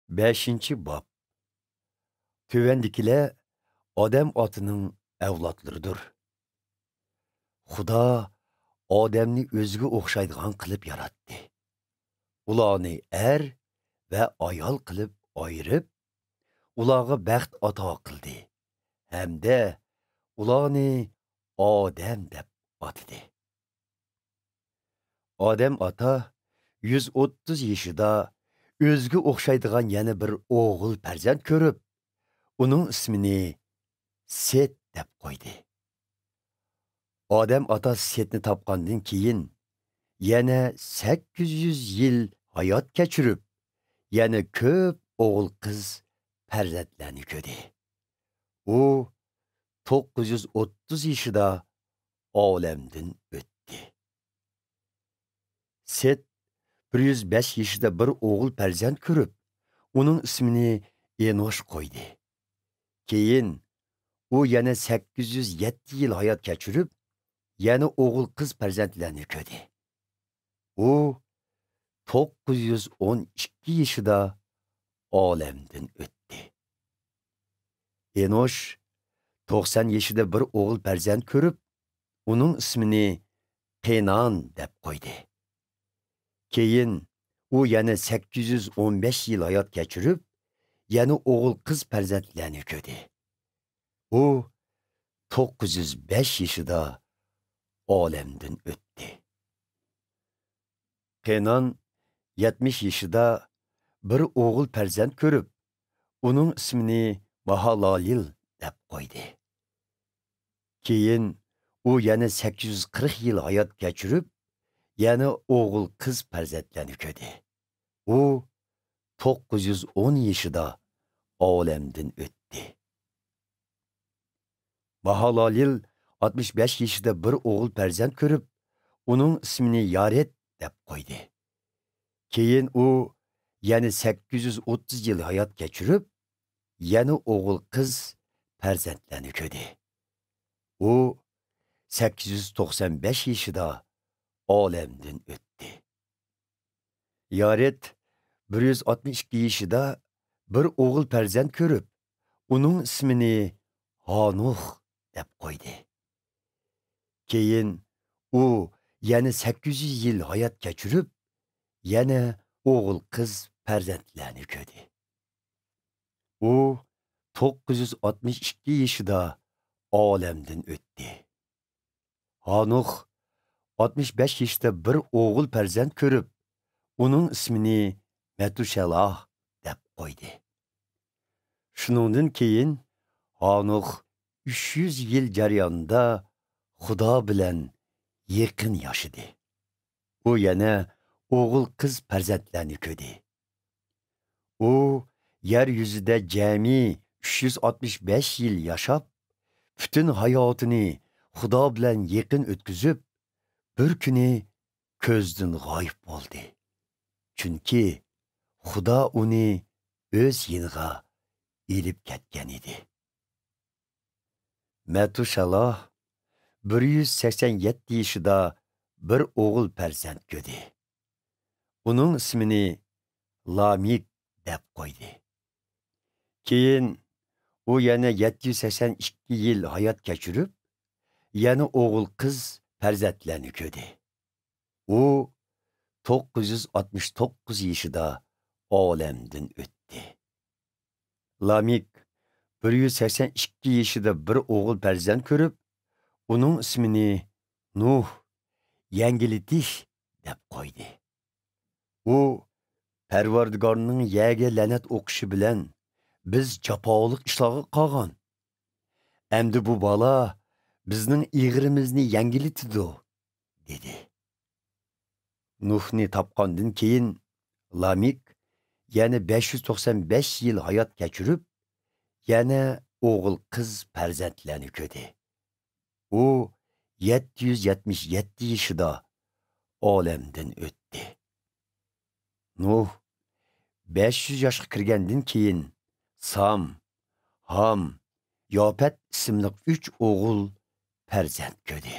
Beşinci bab. Tövendikile Adem atının evlatlarıdır. Xuda Ademni özgü oxşaydıgan qılıp yarattı. Ularni er ve ayal qılıp ayırıp, ularga bəxt ata qıldı. Hem de ularni Adem deb atıdı. Adem ata 130 yaşında özgü oxşaydıgan yana bir oğul perzent körüp, onun ismini Set deb koydu. Adem ata Setni tapqandan keyin yana 800 yil hayot kechirib, yana ko'p o'g'il qiz farzandlarni ko'rdi. U 930 yoshida olamdan o'tdi. Set 105 yoshida bir o'g'il farzand ko'rib, uning ismini Enosh qo'ydi. Keyin u yana 807 yil hayot kechirib, yana o'g'il qiz farzandlarni ko'rdi. U 912 yoshida olamdan o'tdi. Enosh 90 yoshida bir o'g'il farzand ko'rib, uning ismini Kenan deb qo'ydi. Keyin u yana 815 yil hayot kechirib, yana o'g'il qiz farzandlarni ko'rdi. U 905 yoshida olamdan o'tdi. Kenan 70 yoshida bir o'g'il farzand ko'rib, uning ismini Mahalalil deb qo'ydi. Keyin u yana 840 yil hayot kechirib, yana o'g'il qiz farzandlarni ko'rdi. U 910 yoshida olamdan o'tdi. Mahalalil 65 yoshida bir o'g'il farzand ko'rib, uning ismini Yaret deb qo'ydi. Keyin u yana 830 yil hayot kechirib, yana o'g'il qiz farzandlarni ko'rdi. U 895 yoshida olamdan o'tdi. Yaret 162 yoshida bir o'g'il farzand ko'rib, uning ismini Hanuh deb qo'ydi. Keyin u yana 800 yil hayot kechirib, yana o'g'il qiz farzandlarni ko'rdi. U 962 yoshida olamdan o'tdi. Hanuh 65 yoshda bir o'g'il farzand ko'rib, uning ismini Metushalah deb qo'ydi. Shuningdan keyin Hanuh 300 yil jarayonida Xudo bilan yaqin yashadi. U yana o'g'il qiz farzandlarni ko'rdi. U yer yuzida jami 365 yil yashab, bütün hayotini Xudo bilan yaqin o'tkazib, bir kuni ko'zdan g'oyib bo'ldi. Chunki Xudo uni o'z yiniga elib ketgan edi. Metushalah 187 yoshida bir o'g'il farzand ko'rdi. Uning ismini Lamik deb qo'ydi. Keyin u yana 782 yil hayot kechirib, yana o'g'il qiz farzandlarni ko'rdi. U 969 yoshida olamdan o'tdi. Lamik 182 yoshida bir o'g'il farzand ko'rib, uning ismini Nuh, yangilitish deb qo'ydi. U Parvardigorning yerga la'nat o'qishi bilan biz jafoliq ishlarga qolgan. Endi bu bola bizning ig'rimizni yangilitdi, dedi. Nuhni tapqandan keyin Lamik yana 595 yil hayot kechirib, yana o'g'il qiz farzandlarni ko'rdi. U 777 yoshida olamdan o'tdi. Nuh 500 yoshga kirgandan keyin Sam, Ham, Yopet ismli 3 o'g'il farzand ko'rdi.